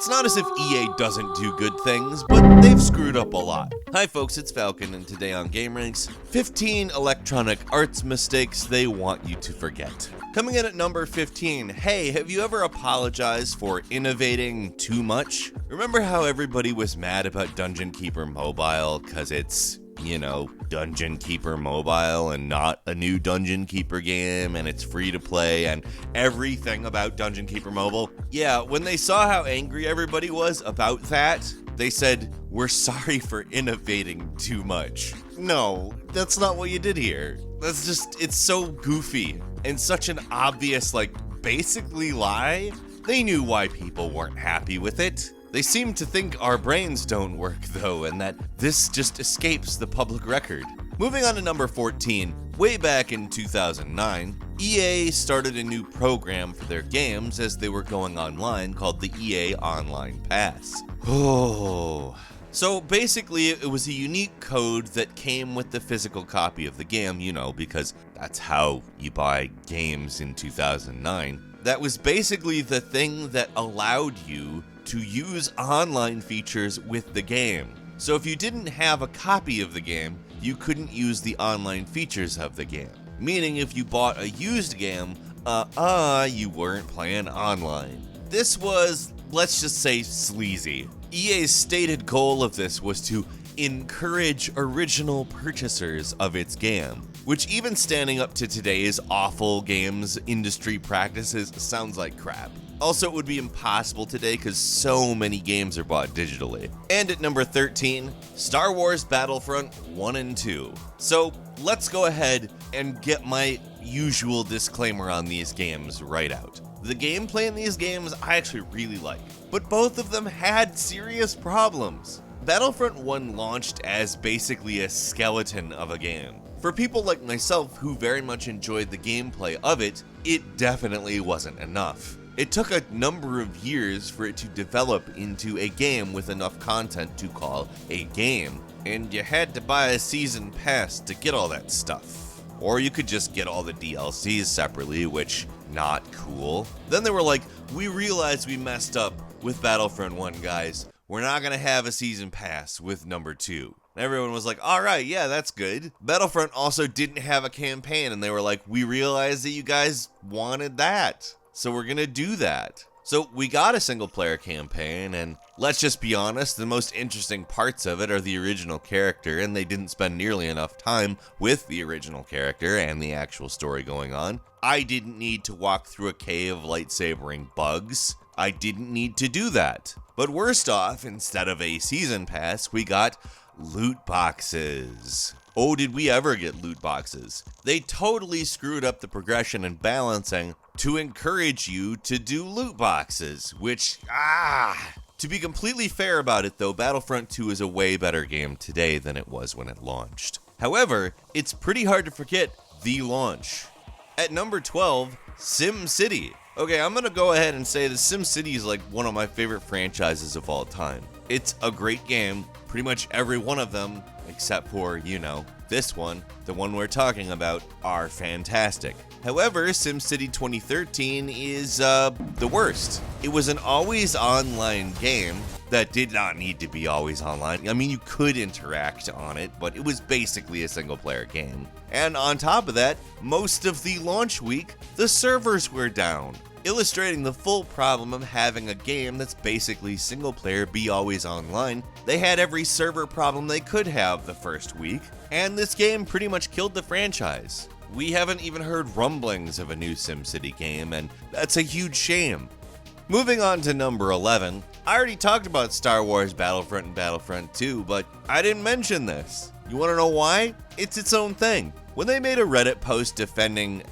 It's not as if EA doesn't do good things, but they've screwed up a lot. Hi folks, it's Falcon, and today on gameranx, 15 Electronic Arts mistakes they want you to forget. Coming in at number 15, hey, have you ever apologized for innovating too much? Remember how everybody was mad about Dungeon Keeper Mobile because it's, Dungeon Keeper Mobile and not a new Dungeon Keeper game, and it's free to play and everything about Dungeon Keeper Mobile? Yeah, when they saw how angry everybody was about that, they said, we're sorry for innovating too much. No, that's not what you did here. It's so goofy and such an obvious, basically lie. They knew why people weren't happy with it. They seem to think our brains don't work, though, and that this just escapes the public record. Moving on to number 14, way back in 2009, EA started a new program for their games as they were going online called the EA Online Pass. So basically, it was a unique code that came with the physical copy of the game, because that's how you buy games in 2009. That was basically the thing that allowed you to use online features with the game. So if you didn't have a copy of the game, you couldn't use the online features of the game. Meaning if you bought a used game, you weren't playing online. This was, let's just say, sleazy. EA's stated goal of this was to encourage original purchasers of its game, which even standing up to today's awful games industry practices sounds like crap. Also, it would be impossible today because so many games are bought digitally. And at number 13, Star Wars Battlefront 1 and 2. So let's go ahead and get my usual disclaimer on these games right out. The gameplay in these games I actually really like, but both of them had serious problems. Battlefront 1 launched as basically a skeleton of a game. For people like myself who very much enjoyed the gameplay of it, it definitely wasn't enough. It took a number of years for it to develop into a game with enough content to call a game, and you had to buy a season pass to get all that stuff. Or you could just get all the DLCs separately, which, not cool. Then they were like, we realized we messed up with Battlefront 1, guys. We're not gonna have a season pass with number 2. Everyone was like, alright, yeah, that's good. Battlefront also didn't have a campaign, and they were like, we realized that you guys wanted that, so we're gonna do that. So we got a single player campaign, and let's just be honest, the most interesting parts of it are the original character, and they didn't spend nearly enough time with the original character and the actual story going on. I didn't need to walk through a cave lightsabering bugs. I didn't need to do that. But worst off, instead of a season pass, we got loot boxes. Oh, did we ever get loot boxes? They totally screwed up the progression and balancing to encourage you to do loot boxes, which, To be completely fair about it though, Battlefront 2 is a way better game today than it was when it launched. However, it's pretty hard to forget the launch. At number 12, SimCity. Okay, I'm gonna go ahead and say that SimCity is like one of my favorite franchises of all time. It's a great game. Pretty much every one of them, except for, this one, the one we're talking about, are fantastic. However, SimCity 2013 is the worst. It was an always online game that did not need to be always online. I mean, you could interact on it, but it was basically a single player game. And on top of that, most of the launch week, the servers were down, illustrating the full problem of having a game that's basically single player be always online. They had every server problem they could have the first week, and this game pretty much killed the franchise. We haven't even heard rumblings of a new SimCity game, and that's a huge shame. Moving on to number 11, I already talked about Star Wars Battlefront and Battlefront 2, but I didn't mention this. You wanna know why? It's its own thing. When they made a Reddit post defending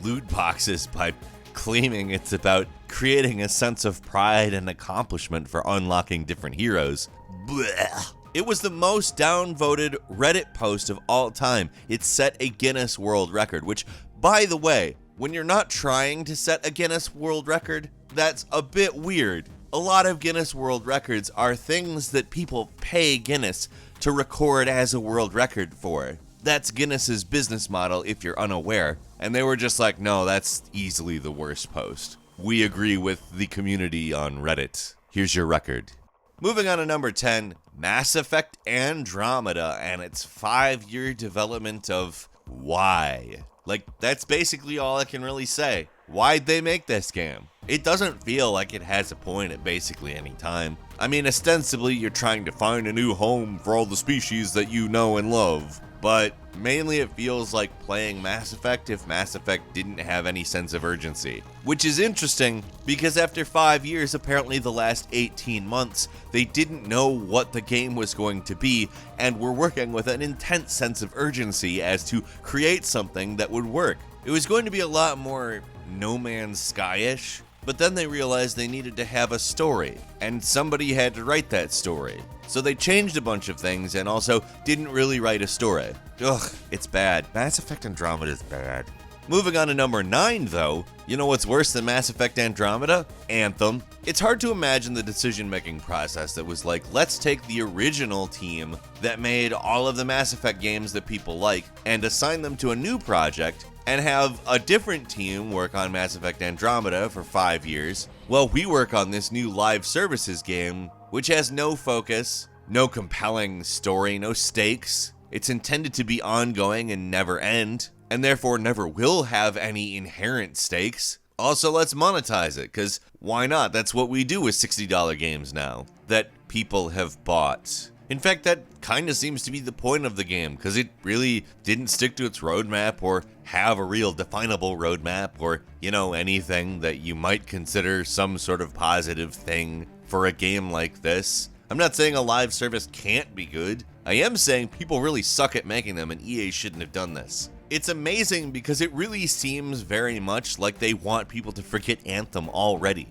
loot boxes by claiming it's about creating a sense of pride and accomplishment for unlocking different heroes, bleh. It was the most downvoted Reddit post of all time. It set a Guinness World Record, which, by the way, when you're not trying to set a Guinness World Record, that's a bit weird. A lot of Guinness World Records are things that people pay Guinness to record as a world record for. That's Guinness's business model if you're unaware. And they were just like, no, that's easily the worst post. We agree with the community on Reddit. Here's your record. Moving on to number 10, Mass Effect Andromeda and its 5-year development of why. Like, that's basically all I can really say. Why'd they make this game? It doesn't feel like it has a point at basically any time. I mean, ostensibly, you're trying to find a new home for all the species that you know and love. But mainly it feels like playing Mass Effect if Mass Effect didn't have any sense of urgency. Which is interesting, because after 5 years, apparently the last 18 months, they didn't know what the game was going to be, and were working with an intense sense of urgency as to create something that would work. It was going to be a lot more No Man's Sky-ish, but then they realized they needed to have a story, and somebody had to write that story. So they changed a bunch of things and also didn't really write a story. Ugh, it's bad. Mass Effect Andromeda is bad. Moving on to number 9 though, you know what's worse than Mass Effect Andromeda? Anthem. It's hard to imagine the decision-making process that was like, let's take the original team that made all of the Mass Effect games that people like and assign them to a new project and have a different team work on Mass Effect Andromeda for 5 years, while we work on this new live services game, which has no focus, no compelling story, no stakes. It's intended to be ongoing and never end, and therefore never will have any inherent stakes. Also, let's monetize it, because why not? That's what we do with $60 games now, that people have bought. In fact, that kind of seems to be the point of the game, because it really didn't stick to its roadmap or have a real definable roadmap or, you know, anything that you might consider some sort of positive thing for a game like this. I'm not saying a live service can't be good. I am saying people really suck at making them, and EA shouldn't have done this. It's amazing because it really seems very much like they want people to forget Anthem already.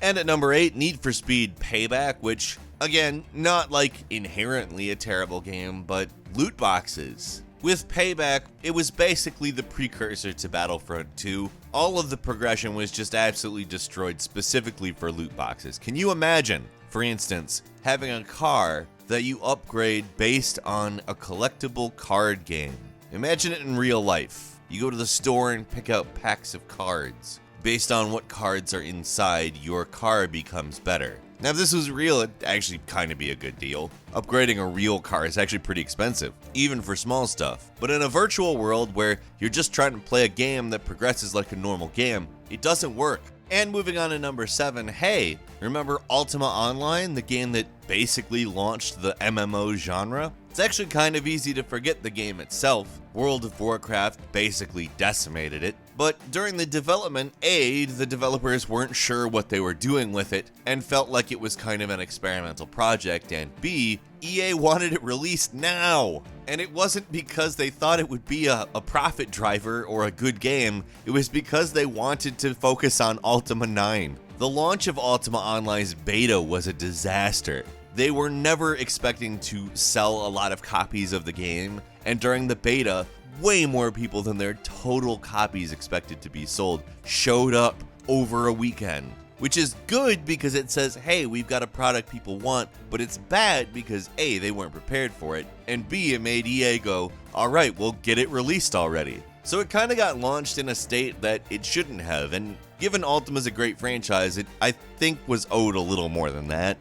And at number 8, Need for Speed Payback, which, again, not like inherently a terrible game, but loot boxes. With Payback, it was basically the precursor to Battlefront 2. All of the progression was just absolutely destroyed specifically for loot boxes. Can you imagine, for instance, having a car that you upgrade based on a collectible card game? Imagine it in real life. You go to the store and pick out packs of cards. Based on what cards are inside, your car becomes better. Now, if this was real, it'd actually kind of be a good deal. Upgrading a real car is actually pretty expensive, even for small stuff. But in a virtual world where you're just trying to play a game that progresses like a normal game, it doesn't work. And moving on to number 7, hey, remember Ultima Online, the game that basically launched the MMO genre? It's actually kind of easy to forget the game itself. World of Warcraft basically decimated it. But during the development, A, the developers weren't sure what they were doing with it and felt like it was kind of an experimental project, and B, EA wanted it released now. And it wasn't because they thought it would be a profit driver or a good game, it was because they wanted to focus on Ultima 9. The launch of Ultima Online's beta was a disaster. They were never expecting to sell a lot of copies of the game, and during the beta, way more people than their total copies expected to be sold showed up over a weekend. Which is good because it says, hey, we've got a product people want, but it's bad because A, they weren't prepared for it, and B, it made EA go, alright, we'll get it released already. So it kind of got launched in a state that it shouldn't have, and given Ultima's a great franchise, it I think was owed a little more than that.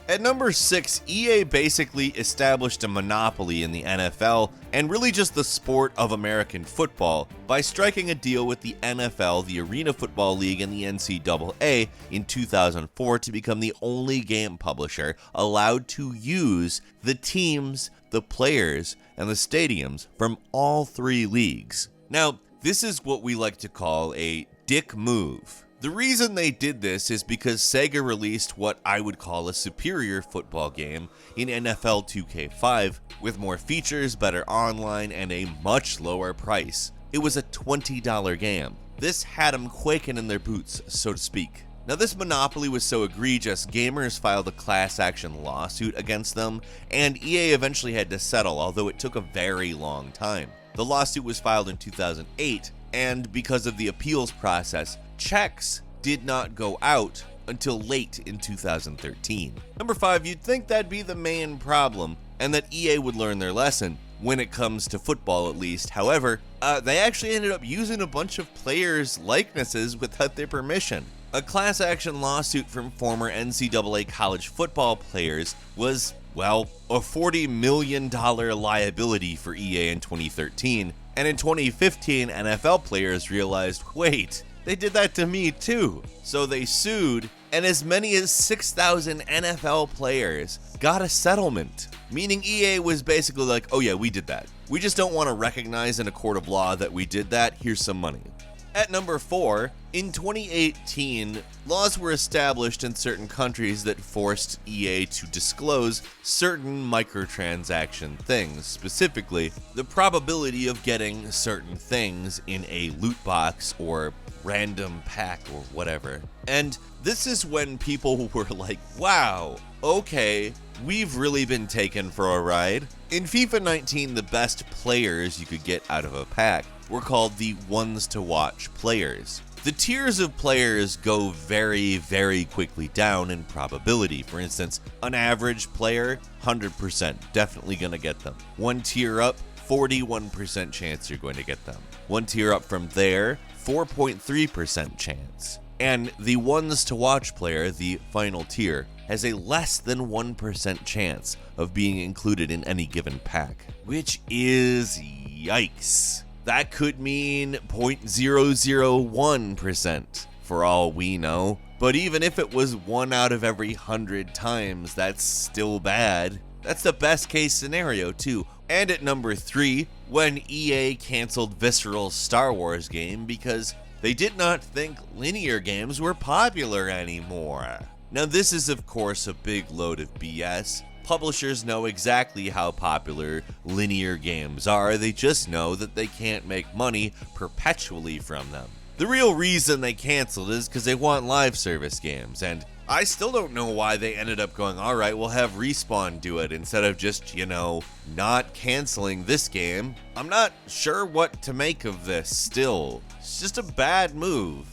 At number 6, EA basically established a monopoly in the NFL and really just the sport of American football by striking a deal with the NFL, the Arena Football League, and the NCAA in 2004 to become the only game publisher allowed to use the teams, the players, and the stadiums from all 3 leagues. Now, this is what we like to call a dick move. The reason they did this is because Sega released what I would call a superior football game in NFL 2K5 with more features, better online, and a much lower price. It was a $20 game. This had them quaking in their boots, so to speak. Now, this monopoly was so egregious, gamers filed a class action lawsuit against them, and EA eventually had to settle, although it took a very long time. The lawsuit was filed in 2008, and because of the appeals process, checks did not go out until late in 2013. Number 5, you'd think that'd be the main problem, and that EA would learn their lesson, when it comes to football at least. However, they actually ended up using a bunch of players' likenesses without their permission. A class action lawsuit from former NCAA college football players was, well, a $40 million liability for EA in 2013, and in 2015, NFL players realized, wait, they did that to me too. So they sued, and as many as 6,000 NFL players got a settlement, meaning EA was basically like, oh yeah, we did that. We just don't want to recognize in a court of law that we did that, here's some money. At number 4, in 2018, laws were established in certain countries that forced EA to disclose certain microtransaction things, specifically the probability of getting certain things in a loot box or random pack or whatever. And this is when people were like, wow, okay, we've really been taken for a ride. In FIFA 19, the best players you could get out of a pack were called the ones to watch players. The tiers of players go very, very quickly down in probability. For instance, an average player, 100%, definitely gonna get them. One tier up, 41% chance you're going to get them. One tier up from there, 4.3% chance. And the ones to watch player, the final tier, has a less than 1% chance of being included in any given pack, which is yikes. That could mean 0.001% for all we know. But even if it was 1 out of every 100 times, that's still bad. That's the best case scenario too. And at number 3, when EA canceled Visceral's Star Wars game because they did not think linear games were popular anymore. Now this is of course a big load of BS. Publishers know exactly how popular linear games are, they just know that they can't make money perpetually from them. The real reason they canceled is because they want live service games, and I still don't know why they ended up going, alright, we'll have Respawn do it instead of just, not canceling this game. I'm not sure what to make of this still. It's just a bad move.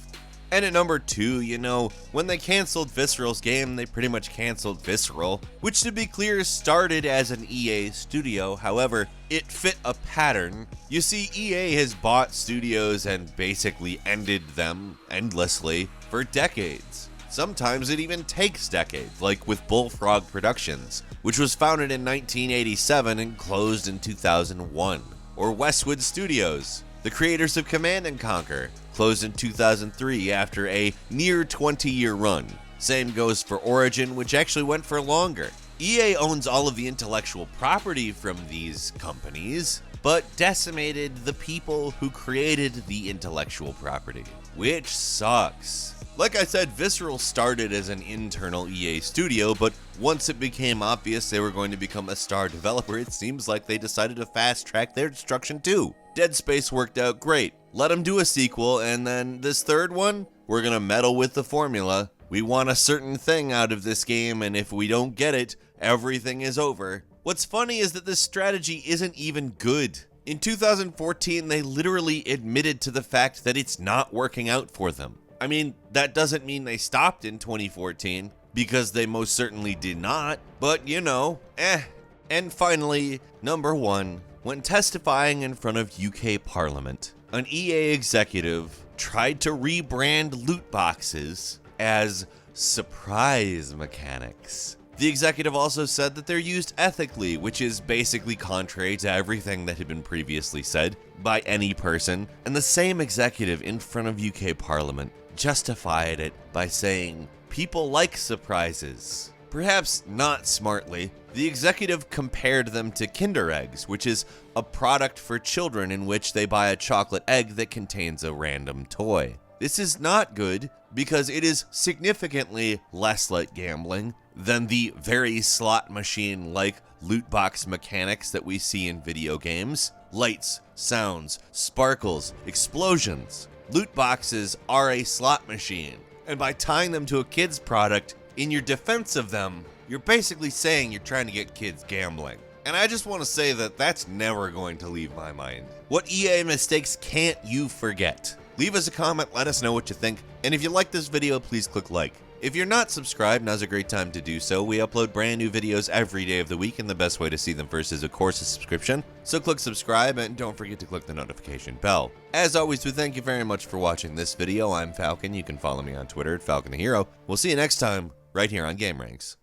And at number 2, when they canceled Visceral's game, they pretty much canceled Visceral, which to be clear started as an EA studio, however, it fit a pattern. You see, EA has bought studios and basically ended them endlessly for decades. Sometimes it even takes decades, like with Bullfrog Productions, which was founded in 1987 and closed in 2001. Or Westwood Studios, the creators of Command & Conquer, closed in 2003 after a near 20-year run. Same goes for Origin, which actually went for longer. EA owns all of the intellectual property from these companies, but decimated the people who created the intellectual property, which sucks. Like I said, Visceral started as an internal EA studio, but once it became obvious they were going to become a star developer, it seems like they decided to fast-track their destruction too. Dead Space worked out great. Let them do a sequel, and then this third one, we're gonna meddle with the formula. We want a certain thing out of this game, and if we don't get it, everything is over. What's funny is that this strategy isn't even good. In 2014, they literally admitted to the fact that it's not working out for them. I mean, that doesn't mean they stopped in 2014, because they most certainly did not, but And finally, number 1, when testifying in front of UK Parliament, an EA executive tried to rebrand loot boxes as surprise mechanics. The executive also said that they're used ethically, which is basically contrary to everything that had been previously said by any person, and the same executive in front of UK Parliament justified it by saying, people like surprises. Perhaps not smartly, the executive compared them to Kinder Eggs, which is a product for children in which they buy a chocolate egg that contains a random toy. This is not good because it is significantly less like gambling than the very slot machine-like loot box mechanics that we see in video games. Lights, sounds, sparkles, explosions. Loot boxes are a slot machine, and by tying them to a kid's product, in your defense of them, you're basically saying you're trying to get kids gambling. And I just want to say that that's never going to leave my mind. What EA mistakes can't you forget? Leave us a comment, let us know what you think, and if you like this video, please click like. If you're not subscribed, now's a great time to do so. We upload brand new videos every day of the week, and the best way to see them first is, of course, a subscription. So click subscribe, and don't forget to click the notification bell. As always, we thank you very much for watching this video. I'm Falcon. You can follow me on Twitter at Falcon the Hero. We'll see you next time, right here on gameranx.